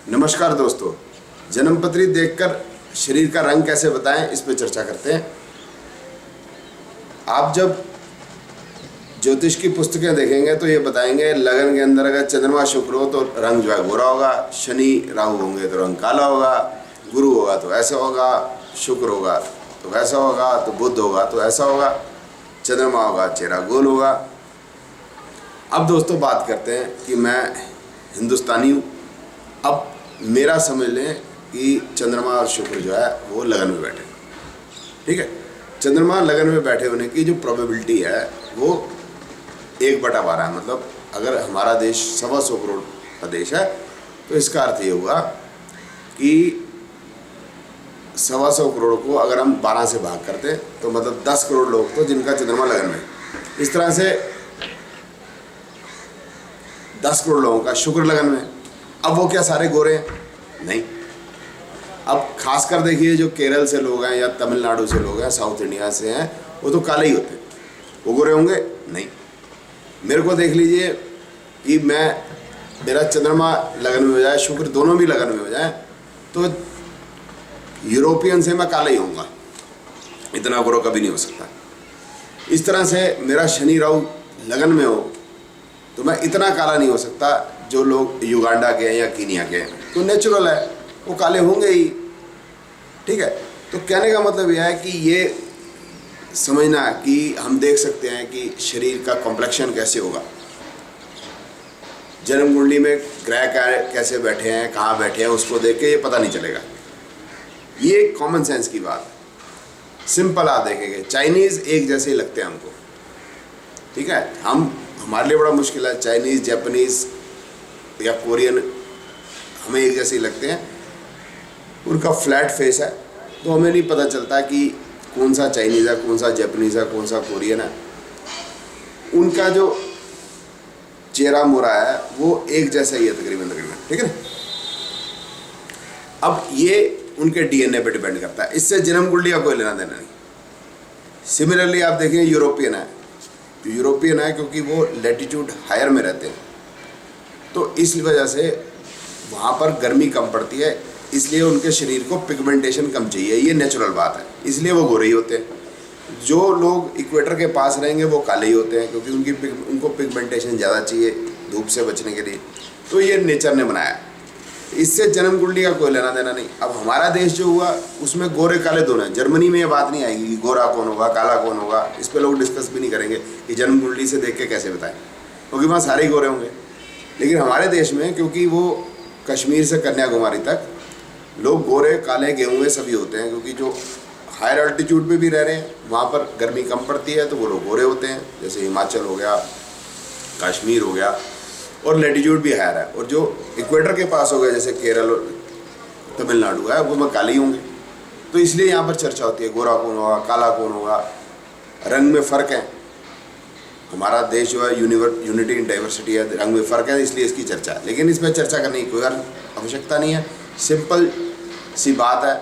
नमस्कार दोस्तों, जन्मपत्री देखकर शरीर का रंग कैसे बताएं, इस पर चर्चा करते हैं। आप जब ज्योतिष की पुस्तकें देखेंगे तो ये बताएंगे लगन के अंदर अगर चंद्रमा शुक्र हो तो रंग जो है गोरा होगा, शनि राहु होंगे तो रंग काला होगा, गुरु होगा तो ऐसा होगा, शुक्र होगा तो वैसा होगा, तो बुध होगा तो ऐसा होगा, चंद्रमा होगा चेहरा गोल होगा। अब दोस्तों बात करते हैं कि मैं हिंदुस्तानी हूँ। अब मेरा समझ लें कि चंद्रमा और शुक्र जो है वो लगन में बैठे, ठीक है। चंद्रमा लगन में बैठे होने की जो प्रोबेबिलिटी है वो 1/12 है। मतलब अगर हमारा देश 125 करोड़ का देश है तो इसका अर्थ ये हुआ कि 125 करोड़ को अगर हम 12 से भाग करते तो मतलब 10 करोड़ लोग तो जिनका चंद्रमा लगन में, इस तरह से 10 करोड़ लोगों का शुक्र लगन में। अब वो क्या सारे गोरे हैं? नहीं। अब खासकर देखिए जो केरल से लोग हैं या तमिलनाडु से लोग हैं, साउथ इंडिया से हैं, वो तो काले ही होते हैं। वो गोरे होंगे? नहीं। मेरे को देख लीजिए कि मेरा चंद्रमा लगन में हो जाए, शुक्र दोनों भी लगन में हो जाए तो यूरोपियन से मैं काला ही होऊंगा, इतना गोरा कभी नहीं हो सकता। इस तरह से मेरा शनि राहु लगन में हो तो मैं इतना काला नहीं हो सकता जो लोग युगांडा के हैं या कीनिया के हैं। तो नेचुरल है, वो काले होंगे ही, ठीक है। तो कहने का मतलब यह है कि ये समझना कि हम देख सकते हैं कि शरीर का कॉम्प्लेक्शन कैसे होगा, जन्म कुंडली में ग्रह कैसे बैठे हैं, कहाँ बैठे हैं, उसको देख के ये पता नहीं चलेगा। ये कॉमन सेंस की बात है, सिंपल। आप देखेंगे चाइनीज़ एक जैसे ही लगते हैं हमको, ठीक है। हमारे लिए बड़ा मुश्किल है, चाइनीज़, जापानीज़ या कोरियन हमें एक जैसे ही लगते हैं। उनका फ्लैट फेस है तो हमें नहीं पता चलता कि कौन सा चाइनीज़ है, कौन सा जापानीज़ है, कौन सा कोरियन है। उनका जो चेहरा मोरा है वो एक जैसा ही है तकरीबन, ठीक है। अब ये उनके डीएनए पे डिपेंड करता है, इससे जन्म कुंडली का कोई लेना देना नहीं। सिमिलरली आप देखें यूरोपियन है तो यूरोपियन है क्योंकि वो लैटिट्यूड हायर में रहते हैं, तो इस वजह से वहाँ पर गर्मी कम पड़ती है, इसलिए उनके शरीर को पिगमेंटेशन कम चाहिए। ये नेचुरल बात है, इसलिए वो गोरे ही होते हैं। जो लोग इक्वेटर के पास रहेंगे वो काले ही होते हैं क्योंकि उनको पिगमेंटेशन ज़्यादा चाहिए धूप से बचने के लिए। तो ये नेचर ने बनाया, इससे जन्म कुंडली का कोई लेना देना नहीं। अब हमारा देश जो हुआ उसमें गोरे काले दोनों हैं। जर्मनी में ये बात नहीं आएगी कि गोरा कौन होगा, काला कौन होगा, इस पर लोग डिस्कस भी नहीं करेंगे कि जन्म कुंडली से देख के कैसे बताएं, क्योंकि वहाँ सारे ही गोरे होंगे। लेकिन हमारे देश में क्योंकि वो कश्मीर से कन्याकुमारी तक लोग गोरे काले गेहूँ सभी होते हैं, क्योंकि जो हायर अल्टीट्यूड पे भी रह रहे हैं वहाँ पर गर्मी कम पड़ती है तो वो लोग गोरे होते हैं। जैसे हिमाचल हो गया, कश्मीर हो गया, और लैटिट्यूड भी हायर है। और जो इक्वेटर के पास हो गया जैसे केरल और तमिलनाडु है, वो में काले ही होंगे। तो इसलिए यहाँ पर चर्चा होती है गोरा कौन होगा, काला कौन होगा। रंग में फ़र्क है, हमारा देश जो है यूनिटी इन डाइवर्सिटी है, रंग में फ़र्क है, इसलिए इसकी चर्चा है। लेकिन इसमें चर्चा करने की कोई आवश्यकता नहीं है। सिंपल सी बात है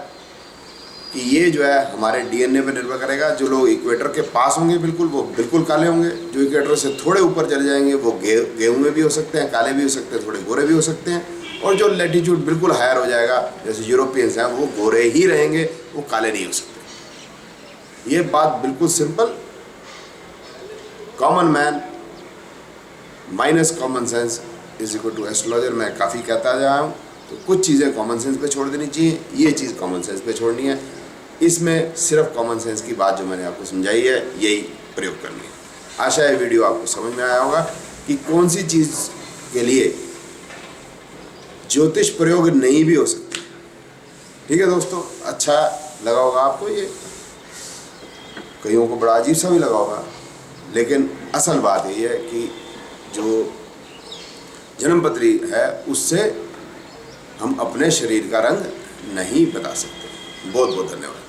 कि ये जो है हमारे डीएनए पे निर्भर करेगा। जो लोग इक्वेटर के पास होंगे बिल्कुल, वो बिल्कुल काले होंगे। जो इक्वेटर से थोड़े ऊपर चले जाएंगे वो गेहूं में भी हो सकते हैं, काले भी हो सकते हैं, थोड़े गोरे भी हो सकते हैं। और जो लैटिट्यूड बिल्कुल हायर हो जाएगा जैसे यूरोपियंस हैं, वो गोरे ही रहेंगे, वो काले नहीं हो सकते। ये बात बिल्कुल simple. Common man minus common sense is equal to astrologer. मैं काफ़ी कहता जा रहा हूँ, तो कुछ चीज़ें कॉमन सेंस पे छोड़ देनी चाहिए, ये चीज़ कॉमन सेंस पे छोड़नी है। इसमें सिर्फ कॉमन सेंस की बात जो मैंने आपको समझाई है यही प्रयोग करनी है। आशा है वीडियो आपको समझ में आया होगा कि कौन सी चीज़ के लिए ज्योतिष प्रयोग नहीं भी हो सकती, ठीक है दोस्तों। अच्छा लगा होगा आपको, ये कईयों को बड़ा अजीब सा भी लगा होगा, लेकिन असल बात यही है कि जो जन्मपत्री है उससे हम अपने शरीर का रंग नहीं बता सकते। बहुत बहुत धन्यवाद।